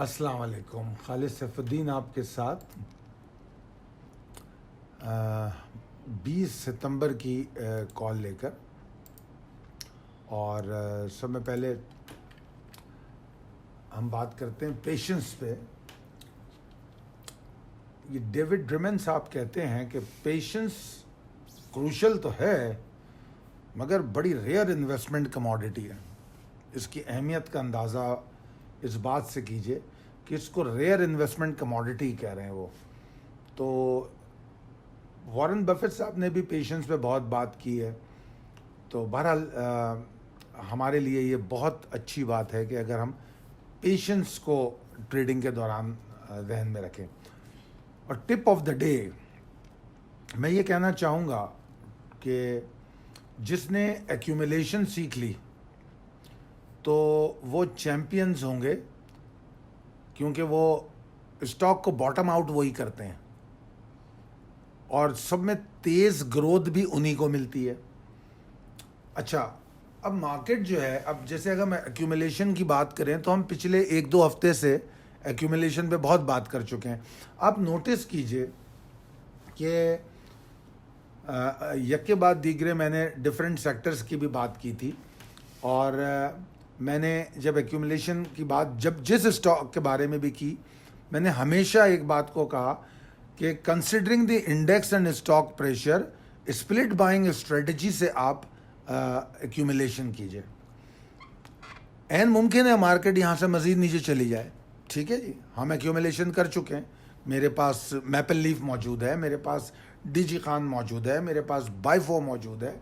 अस्सलाम वालेकुम। खालिद सैफुद्दीन आपके साथ 20 सितंबर की कॉल लेकर। और समय पहले हम बात करते हैं पेशेंस पे। ये डेविड ड्रमन साहब कहते हैं कि पेशेंस क्रूशल तो है मगर बड़ी रेयर इन्वेस्टमेंट कमोडिटी है। इसकी अहमियत का अंदाज़ा इस बात से कीजिए कि इसको रेयर इन्वेस्टमेंट कमोडिटी कह रहे हैं वो। तो वॉरेन बफेट साहब ने भी पेशेंस पे बहुत बात की है। तो बहरहाल हमारे लिए ये बहुत अच्छी बात है कि अगर हम पेशेंस को ट्रेडिंग के दौरान जहन में रखें। और टिप ऑफ द डे मैं ये कहना चाहूँगा कि जिसने एक्यूमुलेशन सीख ली तो वो चैम्पियंस होंगे, क्योंकि वो स्टॉक को बॉटम आउट वही करते हैं और सब में तेज़ ग्रोथ भी उन्हीं को मिलती है। अच्छा, अब मार्केट जो है, अब जैसे अगर मैं एक्यूमुलेशन की बात करें तो हम पिछले 1-2 हफ्ते से एक्यूमुलेशन पे बहुत बात कर चुके हैं। आप नोटिस कीजिए कि यके बाद दीगरे मैंने डिफरेंट सेक्टर्स की भी बात की थी। और मैंने जब एक्यूमुलेशन की बात जब जिस स्टॉक के बारे में भी की, मैंने हमेशा एक बात को कहा कि considering the index and stock pressure, split buying strategy से आप एक्यूमुलेशन कीजिए। एन मुमकिन है मार्केट यहाँ से मज़ीद नीचे चली जाए, ठीक है जी। हम एक्यूमुलेशन कर चुके हैं। मेरे पास मैपल लीफ मौजूद है, मेरे पास डीजी खान मौजूद है, मेरे पास बाइफो मौजूद है,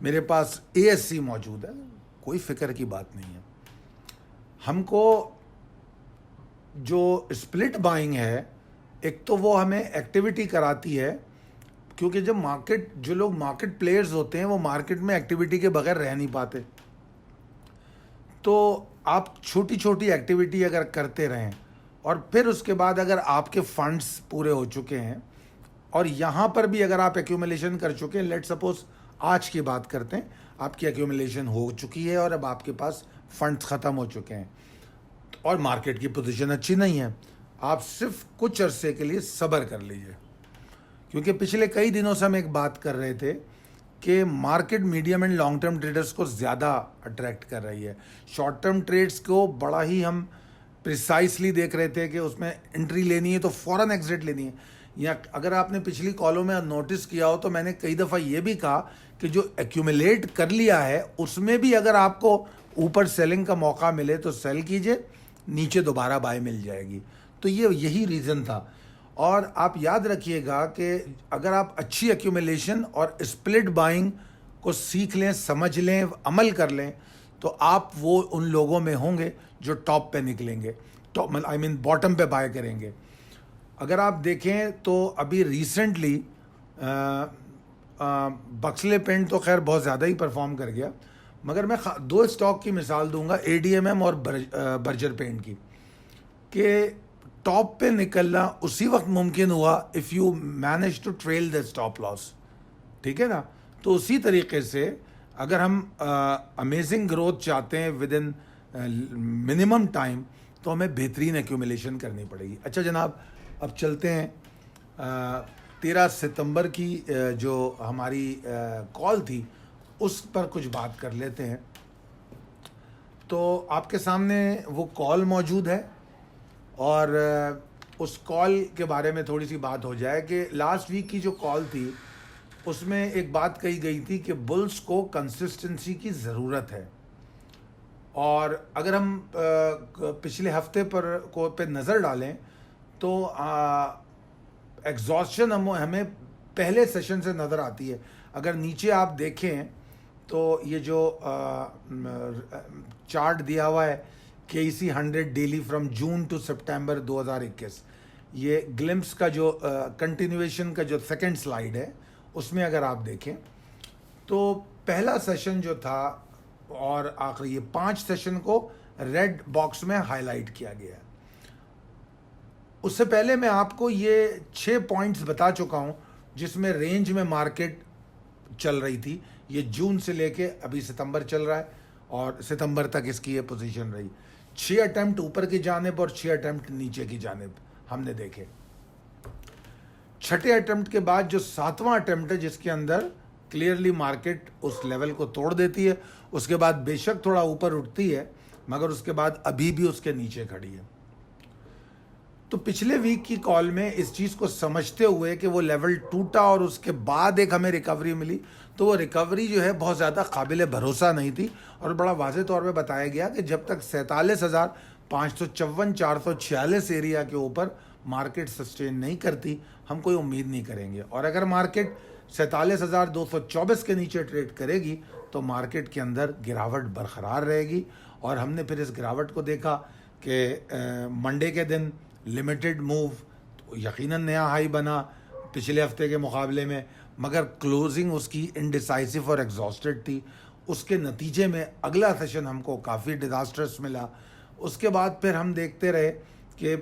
मेरे पास एएससी मौजूद है। कोई फिक्र की बात नहीं है। हमको जो स्प्लिट बाइंग है, एक तो वो हमें एक्टिविटी कराती है, क्योंकि जब मार्केट, जो लोग मार्केट प्लेयर्स होते हैं वो मार्केट में एक्टिविटी के बगैर रह नहीं पाते। तो आप छोटी छोटी एक्टिविटी अगर करते रहें और फिर उसके बाद अगर आपके फंड्स पूरे हो चुके हैं और यहाँ पर भी अगर आप एक्यूमुलेशन कर चुके हैं, लेट सपोज आज की बात करते हैं, आपकी एक्यूमुलेशन हो चुकी है और अब आपके पास फंड्स ख़त्म हो चुके हैं और मार्केट की पोजीशन अच्छी नहीं है, आप सिर्फ कुछ अरसे के लिए सब्र कर लीजिए। क्योंकि पिछले कई दिनों से हम एक बात कर रहे थे कि market medium and long term traders को ज़्यादा अट्रैक्ट कर रही है। शॉर्ट टर्म ट्रेड्स को बड़ा ही हम प्रिसाइसली देख रहे थे कि उसमें एंट्री लेनी है तो फ़ौरन एग्जिट लेनी है। या अगर आपने पिछली कॉलों में नोटिस किया हो तो मैंने कई दफ़ा ये भी कहा कि जो एक्यूमुलेट कर लिया है उसमें भी अगर आपको ऊपर सेलिंग का मौका मिले तो सेल कीजिए, नीचे दोबारा बाय मिल जाएगी। तो ये यही रीज़न था। और आप याद रखिएगा कि अगर आप अच्छी एक्यूमुलेशन और स्प्लिट बाइंग को सीख लें, समझ लें, अमल कर लें, तो आप वो उन लोगों में होंगे जो टॉप पे निकलेंगे, टॉप आई मीन बॉटम पे बाय करेंगे। अगर आप देखें तो अभी रिसेंटली बक्सले पेंट तो खैर बहुत ज़्यादा ही परफॉर्म कर गया, मगर मैं 2 स्टॉक की मिसाल दूंगा, ADMM और बर्जर पेंट की, कि टॉप पे निकलना उसी वक्त मुमकिन हुआ if you manage to trail the stop loss, ठीक है ना। तो उसी तरीके से अगर हम अमेजिंग ग्रोथ चाहते हैं विद इन मिनिमम टाइम, तो हमें बेहतरीन एक्यूमुलेशन करनी पड़ेगी। अच्छा जनाब, अब चलते हैं 13 सितंबर की जो हमारी कॉल थी उस पर कुछ बात कर लेते हैं। तो आपके सामने वो कॉल मौजूद है और उस कॉल के बारे में थोड़ी सी बात हो जाए कि लास्ट वीक की जो कॉल थी उसमें एक बात कही गई थी कि बुल्स को कंसिस्टेंसी की ज़रूरत है। और अगर हम पिछले हफ्ते पे नज़र डालें तो एग्जॉस्शन हमें पहले सेशन से नज़र आती है। अगर नीचे आप देखें तो ये जो चार्ट दिया हुआ है KEC 100 daily from June to सितंबर 2021, ये ग्लिम्स का जो कंटिन्यूएशन का जो सेकंड स्लाइड है उसमें अगर आप देखें तो पहला सेशन जो था और आखिरी, ये 5 सेशन को रेड बॉक्स में हाईलाइट किया गया है। उससे पहले मैं आपको ये 6 पॉइंट्स बता चुका हूँ जिसमें रेंज में मार्केट चल रही थी। ये जून से लेके अभी सितंबर चल रहा है और सितंबर तक इसकी ये पोजीशन रही। 6 अटेम्प्ट ऊपर की जानिब और 6 अटेम्प्ट नीचे की जानिब हमने देखे। छठे अटेम्प्ट के बाद जो 7वां अटेम्प्ट है जिसके अंदर क्लियरली मार्केट उस लेवल को तोड़ देती है, उसके बाद बेशक थोड़ा ऊपर उठती है मगर उसके बाद अभी भी उसके नीचे खड़ी है। तो पिछले वीक की कॉल में इस चीज़ को समझते हुए कि वो लेवल टूटा और उसके बाद एक हमें रिकवरी मिली, तो वो रिकवरी जो है बहुत ज़्यादा काबिल भरोसा नहीं थी और बड़ा वाज़े तौर पे बताया गया कि जब तक 47,554-446 एरिया के ऊपर मार्केट सस्टेन नहीं करती हम कोई उम्मीद नहीं करेंगे, और अगर मार्केट 47,224 के नीचे ट्रेड करेगी तो मार्केट के अंदर गिरावट बरकरार रहेगी। और हमने फिर इस गिरावट को देखा कि मंडे के दिन लिमिटेड मूव तो यकीनन नया हाई बना पिछले हफ्ते के मुकाबले में, मगर क्लोजिंग उसकी इनडिसाइसिव और एग्जॉस्टेड थी। उसके नतीजे में अगला सेशन हमको काफ़ी डिज़ास्टर्स मिला। उसके बाद फिर हम देखते रहे कि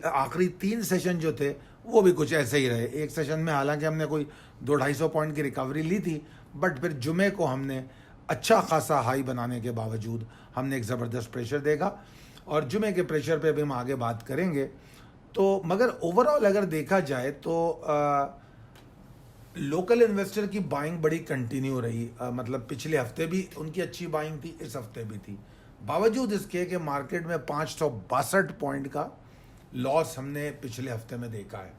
आखिरी 3 सेशन जो थे वो भी कुछ ऐसे ही रहे। एक सेशन में हालांकि हमने कोई 200-250 पॉइंट की रिकवरी ली थी, बट फिर जुमे को हमने अच्छा खासा हाई बनाने के बावजूद हमने एक ज़बरदस्त प्रेशर देखा, और जुमे के प्रेशर पे भी हम आगे बात करेंगे। तो मगर ओवरऑल अगर देखा जाए तो लोकल इन्वेस्टर की बाइंग बड़ी कंटिन्यू रही, मतलब पिछले हफ्ते भी उनकी अच्छी बाइंग थी, इस हफ्ते भी थी, बावजूद इसके कि मार्केट में 562 पॉइंट का लॉस हमने पिछले हफ्ते में देखा है।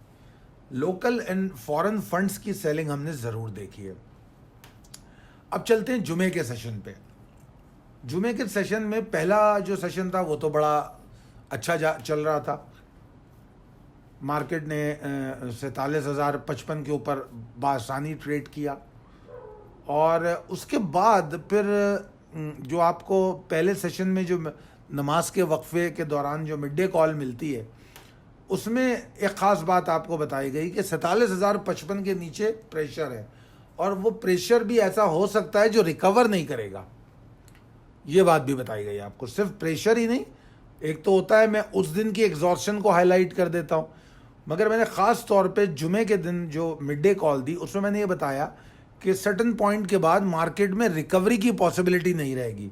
लोकल एंड फॉरेन फंड्स की सेलिंग हमने ज़रूर देखी है। अब चलते हैं जुमे के सेशन पे। जुमे के सेशन में पहला जो सेशन था वो तो बड़ा अच्छा चल रहा था। मार्केट ने 47,055 के ऊपर बासानी ट्रेड किया, और उसके बाद फिर जो आपको पहले सेशन में जो नमाज के वक्फे के दौरान जो मिड डे कॉल मिलती है उसमें एक ख़ास बात आपको बताई गई कि 47,055 के नीचे प्रेशर है, और वो प्रेशर भी ऐसा हो सकता है जो रिकवर नहीं करेगा। ये बात भी बताई गई आपको। सिर्फ प्रेशर ही नहीं, एक तो होता है मैं उस दिन की एग्जॉस्शन को हाईलाइट कर देता हूँ, मगर मैंने ख़ास तौर पे जुमे के दिन जो मिड डे कॉल दी उसमें मैंने ये बताया कि सर्टन पॉइंट के बाद मार्केट में रिकवरी की पॉसिबिलिटी नहीं रहेगी।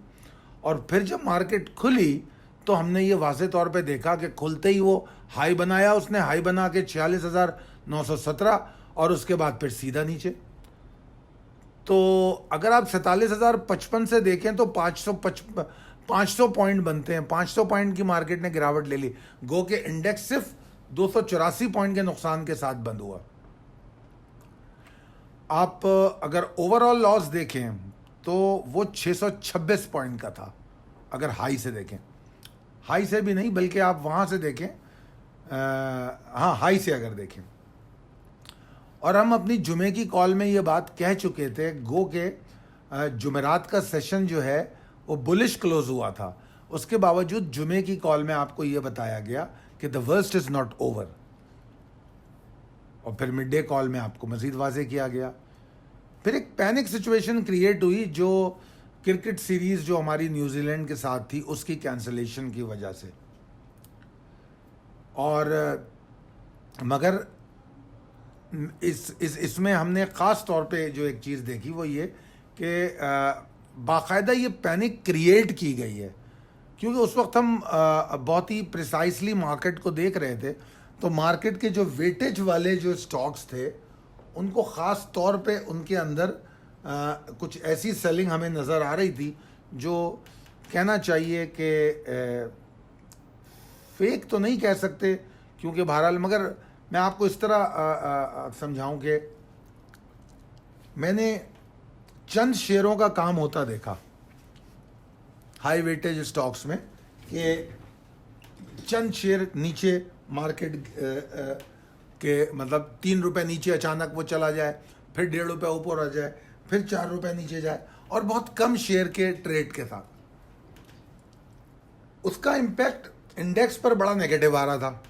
और फिर जब मार्केट खुली तो हमने ये वाज़े तौर पे देखा कि खुलते ही वो हाई बनाया, उसने हाई बना के 46,917, और उसके बाद फिर सीधा नीचे। तो अगर आप 47,055 से देखें तो 500 पॉइंट बनते हैं। 500 पॉइंट की मार्केट ने गिरावट ले ली, गो के इंडेक्स सिर्फ 284 पॉइंट के नुकसान के साथ बंद हुआ। आप अगर ओवरऑल लॉस देखें तो वो 626 पॉइंट का था, अगर हाई से देखें, हाई से भी नहीं बल्कि आप वहाँ से देखें, हाँ हाई से अगर देखें। और हम अपनी जुमे की कॉल में ये बात कह चुके थे, गो के जुमेरात का सेशन जो है वो बुलिश क्लोज हुआ था, उसके बावजूद जुमे की कॉल में आपको ये बताया गया कि the worst is not over, और फिर मिड डे कॉल में आपको मज़ीद वाज़े किया गया। फिर एक पैनिक सिचुएशन क्रिएट हुई जो क्रिकेट सीरीज़ जो हमारी न्यूजीलैंड के साथ थी उसकी कैंसलेशन की वजह से। और मगर इसमें हमने ख़ास तौर पे जो एक चीज़ देखी वो ये कि बाकायदा ये पैनिक क्रिएट की गई है, क्योंकि उस वक्त हम बहुत ही प्रिसाइसली मार्केट को देख रहे थे। तो मार्केट के जो वेटेज वाले जो स्टॉक्स थे उनको ख़ास तौर पे उनके अंदर कुछ ऐसी सेलिंग हमें नज़र आ रही थी जो कहना चाहिए कि फेक तो नहीं कह सकते, क्योंकि बहरहाल, मगर मैं आपको इस तरह समझाऊं कि मैंने चंद शेयरों का काम होता देखा हाई वेटेज स्टॉक्स में कि चंद शेयर नीचे मार्केट के मतलब 3 रुपये नीचे अचानक वो चला जाए, फिर 1.5 रुपये ऊपर आ जाए, फिर 4 रुपये नीचे जाए, और बहुत कम शेयर के ट्रेड के साथ उसका इम्पैक्ट इंडेक्स पर बड़ा नेगेटिव आ रहा था।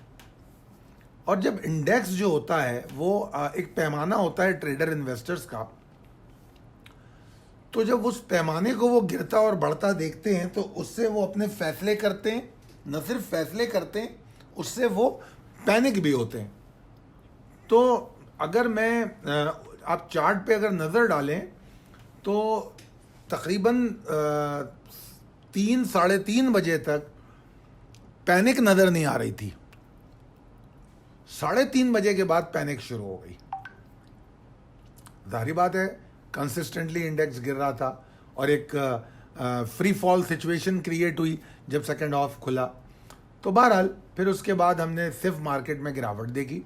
और जब इंडेक्स जो होता है वो एक पैमाना होता है ट्रेडर इन्वेस्टर्स का, तो जब उस पैमाने को वो गिरता और बढ़ता देखते हैं तो उससे वो अपने फैसले करते हैं, न सिर्फ फैसले करते हैं, उससे वो पैनिक भी होते हैं। तो अगर आप चार्ट पे अगर नज़र डालें तो तकरीबन 3 साढ़े 3 बजे तक पैनिक नज़र नहीं आ रही थी। 3:30 बजे के बाद पैनिक शुरू हो गई। जाहिर बात है, कंसिस्टेंटली इंडेक्स गिर रहा था और एक फ्री फॉल सिचुएशन क्रिएट हुई जब सेकेंड हाफ खुला। तो बहरहाल फिर उसके बाद हमने सिर्फ मार्केट में गिरावट देखी,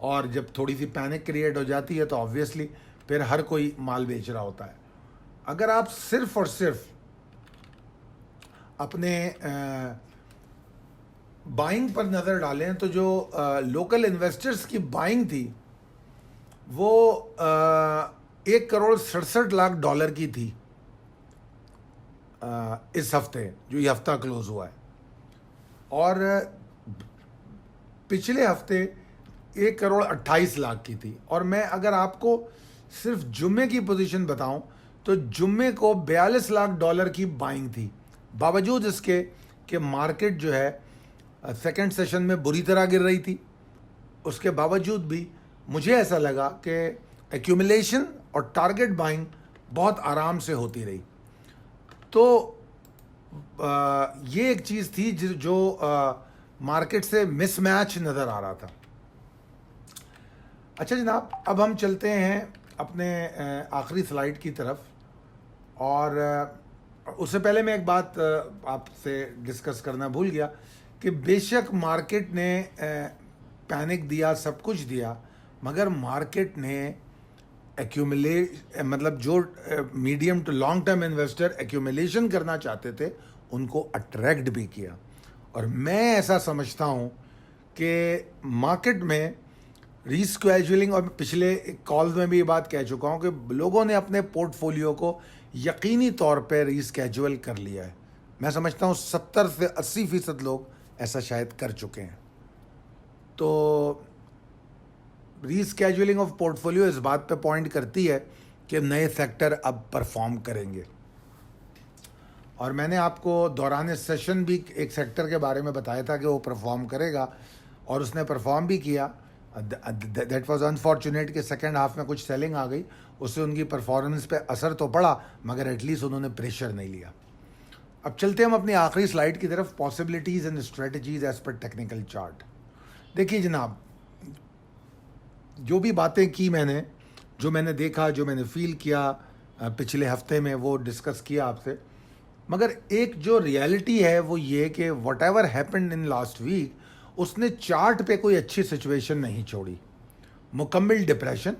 और जब थोड़ी सी पैनिक क्रिएट हो जाती है तो ऑब्वियसली फिर हर कोई माल बेच रहा होता है। अगर आप सिर्फ और सिर्फ अपने बाइंग पर नज़र डालें तो जो लोकल इन्वेस्टर्स की बाइंग थी वो 1,67,00,000 की थी इस हफ्ते, जो ये हफ्ता क्लोज हुआ है। और पिछले हफ्ते 1,28,00,000 की थी। और मैं अगर आपको सिर्फ जुम्मे की पोजीशन बताऊं तो जुम्मे को $42 लाख की बाइंग थी, बावजूद इसके कि मार्केट जो है सेकंड सेशन में बुरी तरह गिर रही थी। उसके बावजूद भी मुझे ऐसा लगा कि एक्यूमुलेशन और टारगेट बाइंग बहुत आराम से होती रही। तो ये एक चीज़ थी जो मार्केट से मिसमैच नज़र आ रहा था। अच्छा जनाब, अब हम चलते हैं अपने आखिरी स्लाइड की तरफ। और उससे पहले मैं एक बात आपसे डिस्कस करना भूल गया कि बेशक मार्केट ने पैनिक दिया, सब कुछ दिया, मगर मार्केट ने मतलब जो medium to long term investor accumulation करना चाहते थे उनको अट्रैक्ट भी किया। और मैं ऐसा समझता हूँ कि मार्केट में रीस्केजुअलिंग, और पिछले कॉल्स में भी ये बात कह चुका हूँ कि लोगों ने अपने पोर्टफोलियो को यकीनी तौर पे रीस्केजुअल कर लिया है। मैं समझता हूँ 70 से 80% लोग ऐसा शायद कर चुके हैं। तो रीस्केजुअलिंग ऑफ पोर्टफोलियो इस बात पे पॉइंट करती है कि नए सेक्टर अब परफॉर्म करेंगे। और मैंने आपको दौरान सेशन भी एक सेक्टर के बारे में बताया था कि वो परफॉर्म करेगा, और उसने परफॉर्म भी किया। दैट वाज अनफॉर्चुनेट कि सेकेंड हाफ में कुछ सेलिंग आ गई, उससे उनकी परफॉर्मेंस पे असर तो पड़ा, मगर एटलीस्ट उन्होंने प्रेशर नहीं लिया। अब चलते हम अपनी आखिरी स्लाइड की तरफ, possibilities and strategies as per technical chart. देखिए जनाब, जो भी बातें की मैंने, जो मैंने देखा, जो मैंने फील किया पिछले हफ्ते में, वो डिस्कस किया आपसे। मगर एक जो रियलिटी है वो ये कि whatever happened in last week, उसने चार्ट पे कोई अच्छी सिचुएशन नहीं छोड़ी। मुकम्मल डिप्रेशन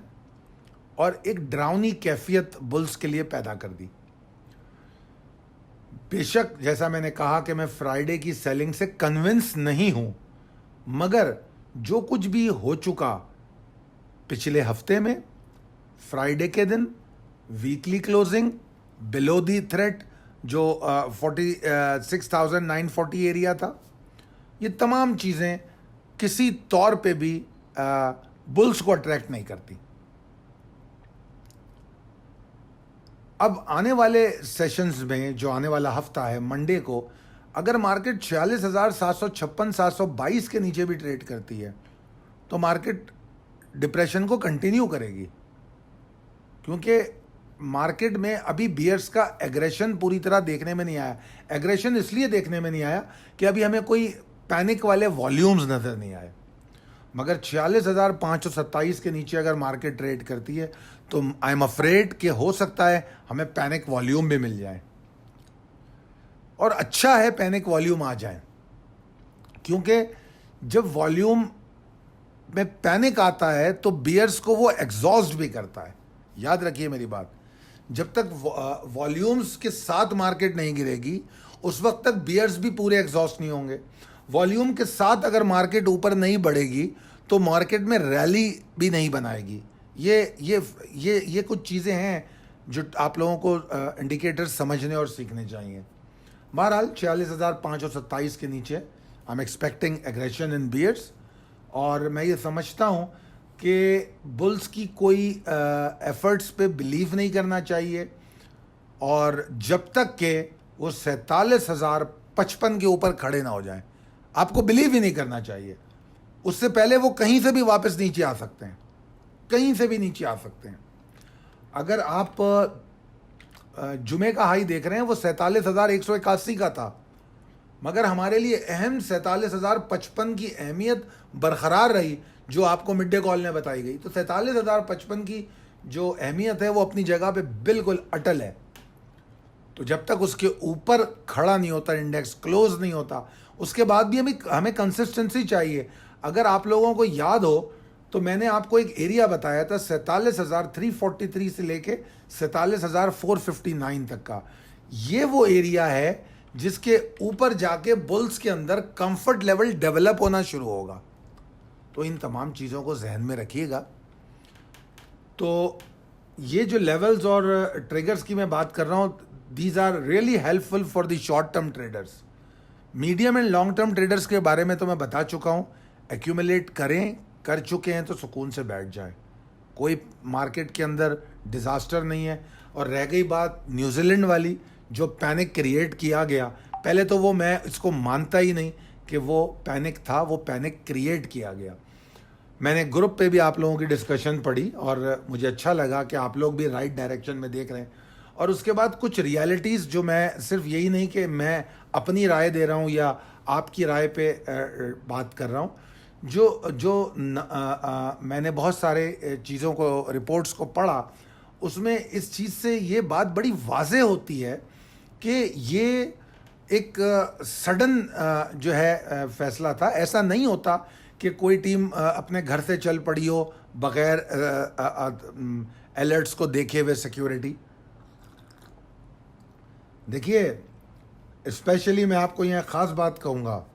और एक ड्राउनी कैफियत बुल्स के लिए पैदा कर दी। बेशक जैसा मैंने कहा कि मैं फ्राइडे की सेलिंग से कन्विंस नहीं हूं, मगर जो कुछ भी हो चुका पिछले हफ्ते में, फ्राइडे के दिन weekly closing below the threat जो 46,940 एरिया था, ये तमाम चीज़ें किसी तौर पे भी बुल्स को अट्रैक्ट नहीं करती। अब आने वाले सेशंस में, जो आने वाला हफ्ता है, मंडे को अगर मार्केट 46,756 722 के नीचे भी ट्रेड करती है तो मार्केट डिप्रेशन को कंटिन्यू करेगी, क्योंकि मार्केट में अभी बियर्स का एग्रेशन पूरी तरह देखने में नहीं आया। एग्रेशन इसलिए देखने में नहीं आया कि अभी हमें कोई पैनिक वाले वॉल्यूम्स नज़र नहीं आए, मगर 46,527 के नीचे अगर मार्केट ट्रेड करती है तो आई एम अफ्रेड कि हो सकता है हमें पैनिक वॉल्यूम भी मिल जाए। और अच्छा है पैनिक वॉल्यूम आ जाए, क्योंकि जब वॉल्यूम में पैनिक आता है तो बियर्स को वो एग्जॉस्ट भी करता है। याद रखिए मेरी बात, जब तक वॉल्यूम्स के साथ मार्केट नहीं गिरेगी उस वक्त तक बियर्स भी पूरे एग्जॉस्ट नहीं होंगे। वॉल्यूम के साथ अगर मार्केट ऊपर नहीं बढ़ेगी तो मार्केट में रैली भी नहीं बनाएगी। ये कुछ चीज़ें हैं जो आप लोगों को इंडिकेटर्स समझने और सीखने चाहिए। बहरहाल 46,527 के नीचे I am expecting aggression in bears, और मैं ये समझता हूँ कि बुल्स की कोई एफर्ट्स पे बिलीव नहीं करना चाहिए, और जब तक के वो 47,055 के ऊपर खड़े ना हो जाएं, आपको बिलीव ही नहीं करना चाहिए। उससे पहले वो कहीं से भी वापस नीचे आ सकते हैं, कहीं से भी नीचे आ सकते हैं। अगर आप जुमे का हाई देख रहे हैं वो 47,181 का था, मगर हमारे लिए अहम 47,055 की अहमियत बरकरार रही, जो आपको मिड डे कॉल ने बताई गई। तो 47,055 की जो अहमियत है वो अपनी जगह पे बिल्कुल अटल है। तो जब तक उसके ऊपर खड़ा नहीं होता, इंडेक्स क्लोज नहीं होता, उसके बाद भी हमें कंसिस्टेंसी चाहिए। अगर आप लोगों को याद हो तो मैंने आपको एक एरिया बताया था 47,343 से लेके 47,459 तक का। ये वो एरिया है जिसके ऊपर जाके बुल्स के अंदर कंफर्ट लेवल डेवलप होना शुरू होगा। तो इन तमाम चीज़ों को जहन में रखिएगा। तो ये जो लेवल्स और ट्रिगर्स की मैं बात कर रहा हूँ, these are really helpful for the short term traders. Medium and long term traders के बारे में तो मैं बता चुका हूँ। एक्यूमुलेट कर चुके हैं तो सुकून से बैठ जाएं। कोई मार्केट के अंदर डिज़ास्टर नहीं है। और रह गई बात न्यूजीलैंड वाली, जो पैनिक क्रिएट किया गया, पहले तो वो मैं इसको मानता ही नहीं कि वो पैनिक था, वो पैनिक क्रिएट किया गया। मैंने ग्रुप पे भी आप लोगों की डिस्कशन पढ़ी और मुझे अच्छा लगा कि आप लोग भी राइट डायरेक्शन में देख रहे हैं। और उसके बाद कुछ रियलिटीज़, जो मैं सिर्फ यही नहीं कि मैं अपनी राय दे रहा हूँ या आपकी राय पे बात कर रहा हूँ, मैंने बहुत सारे चीज़ों को, रिपोर्ट्स को पढ़ा, उसमें इस चीज़ से ये बात बड़ी वाज़े होती है कि ये एक सडन जो है फैसला था। ऐसा नहीं होता कि कोई टीम अपने घर से चल पड़ी हो बग़ैर अलर्ट्स को देखे हुए सिक्योरिटी। देखिए, स्पेशली मैं आपको यहाँ ख़ास बात कहूँगा,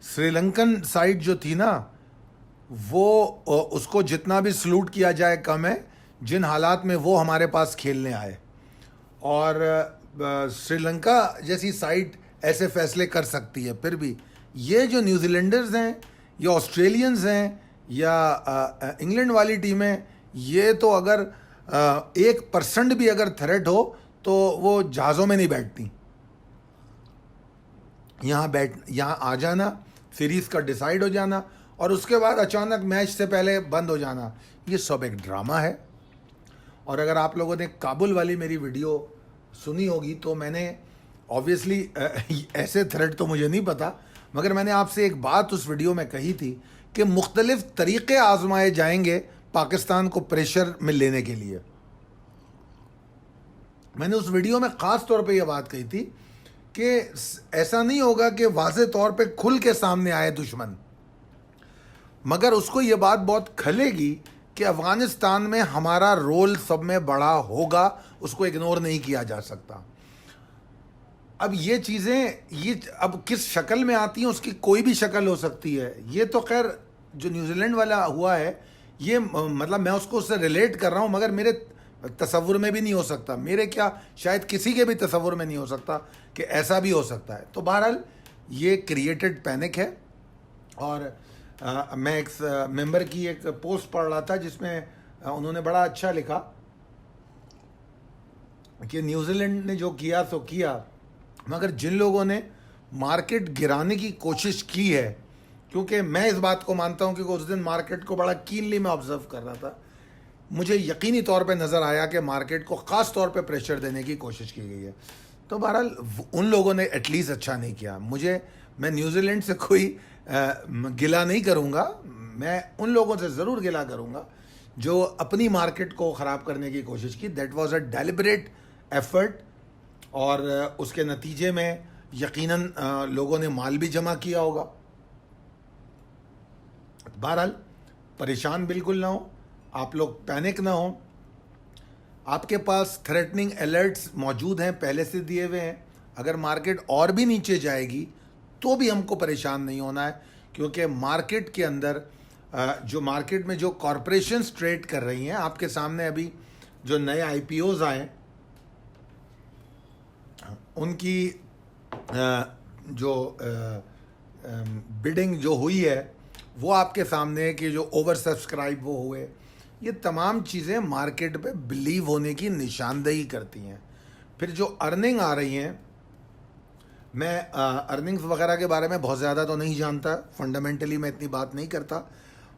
श्रीलंकन साइड जो थी ना, वो उसको जितना भी सलूट किया जाए कम है, जिन हालात में वो हमारे पास खेलने आए। और श्रीलंका जैसी साइड ऐसे फैसले कर सकती है। फिर भी ये जो न्यूजीलैंडर्स हैं या ऑस्ट्रेलियंस हैं या इंग्लैंड वाली टीमें, ये तो अगर 1% भी अगर थ्रेट हो तो वो जहाज़ों में नहीं बैठती। यहाँ आ जाना, सीरीज़ का डिसाइड हो जाना और उसके बाद अचानक मैच से पहले बंद हो जाना, ये सब एक ड्रामा है। और अगर आप लोगों ने काबुल वाली मेरी वीडियो सुनी होगी तो मैंने ऑब्वियसली ऐसे थ्रेट तो मुझे नहीं पता, मगर मैंने आपसे एक बात उस वीडियो में कही थी कि मुख्तलिफ तरीक़े आजमाए जाएंगे पाकिस्तान को प्रेशर में लेने के लिए। मैंने उस वीडियो में ख़ास तौर पे ये बात कही थी कि ऐसा नहीं होगा कि वाज़े तौर पे खुल के सामने आए दुश्मन, मगर उसको ये बात बहुत खलेगी कि अफ़गानिस्तान में हमारा रोल सब में बड़ा होगा, उसको इग्नोर नहीं किया जा सकता। अब ये चीज़ें ये अब किस शक्ल में आती हैं, उसकी कोई भी शक्ल हो सकती है। ये तो खैर जो न्यूजीलैंड वाला हुआ है, ये मतलब मैं उससे रिलेट कर रहा हूँ, मगर मेरे तसव्वुर में भी नहीं हो सकता, मेरे क्या शायद किसी के भी तसव्वुर में नहीं हो सकता कि ऐसा भी हो सकता है। तो बहरहाल ये क्रिएटेड पैनिक है। और मैं एक मेंबर की एक पोस्ट पढ़ रहा था जिसमें उन्होंने बड़ा अच्छा लिखा कि न्यूजीलैंड ने जो किया सो किया, मगर जिन लोगों ने मार्केट गिराने की कोशिश की है, क्योंकि मैं इस बात को मानता हूं कि उस दिन मार्केट को बड़ा कीनली मैं ऑब्जर्व कर रहा था, मुझे यकीनी तौर पे नज़र आया कि मार्केट को ख़ास तौर पे प्रेशर देने की कोशिश की गई है। तो बहरहाल उन लोगों ने एटलीस्ट अच्छा नहीं किया। मैं न्यूजीलैंड से कोई गिला नहीं करूँगा, मैं उन लोगों से ज़रूर गिला करूँगा जो अपनी मार्केट को ख़राब करने की कोशिश की। That was a deliberate effort और उसके नतीजे में यकीनन लोगों ने माल भी जमा किया होगा। बहरहाल परेशान बिल्कुल ना हो, आप लोग पैनिक ना हो। आपके पास थ्रेटनिंग अलर्ट्स मौजूद हैं, पहले से दिए हुए हैं। अगर मार्केट और भी नीचे जाएगी तो भी हमको परेशान नहीं होना है, क्योंकि मार्केट के अंदर जो मार्केट में जो कॉरपोरेशंस ट्रेड कर रही हैं, आपके सामने अभी जो नए IPOs आए उनकी जो बिडिंग जो हुई है वो आपके सामने है कि जो ओवर सब्सक्राइब वो हुए। ये तमाम चीज़ें मार्केट पे बिलीव होने की निशानदेही करती हैं। फिर जो अर्निंग आ रही हैं, मैं अर्निंग्स वगैरह के बारे में बहुत ज़्यादा तो नहीं जानता, फंडामेंटली मैं इतनी बात नहीं करता,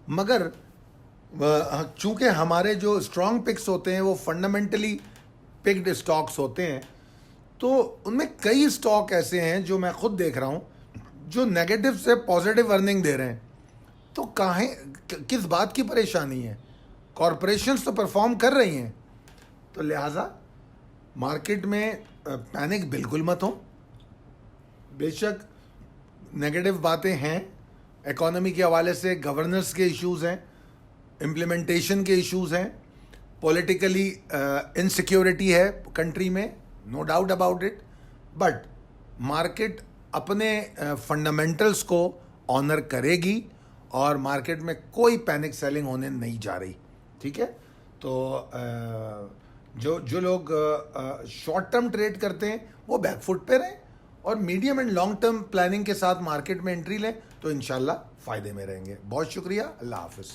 मगर चूँकि हमारे जो स्ट्रॉन्ग पिक्स होते हैं वो फंडामेंटली पिक्ड स्टॉक्स होते हैं, तो उनमें कई स्टॉक ऐसे हैं जो मैं खुद देख रहा हूं जो नेगेटिव से पॉजिटिव अर्निंग दे रहे हैं। तो काहे किस बात की परेशानी है? कॉरपोरेशंस तो परफॉर्म कर रही हैं, तो लिहाजा मार्केट में पैनिक बिल्कुल मत हो। बेशक नेगेटिव बातें हैं, इकोनॉमी के हवाले से गवर्नेंस के इश्यूज हैं, इम्प्लीमेंटेशन के इश्यूज हैं, पॉलिटिकली इनसिक्योरिटी है कंट्री में, no doubt about it, but market अपने फंडामेंटल्स को ऑनर करेगी और मार्केट में कोई पैनिक सेलिंग होने नहीं जा रही। ठीक है, तो जो लोग शॉर्ट टर्म ट्रेड करते हैं वो बैकफुट पे रहें और medium and long term planning के साथ मार्केट में एंट्री लें, तो इंशाल्लाह फ़ायदे में रहेंगे। बहुत शुक्रिया, अल्लाह हाफिज़।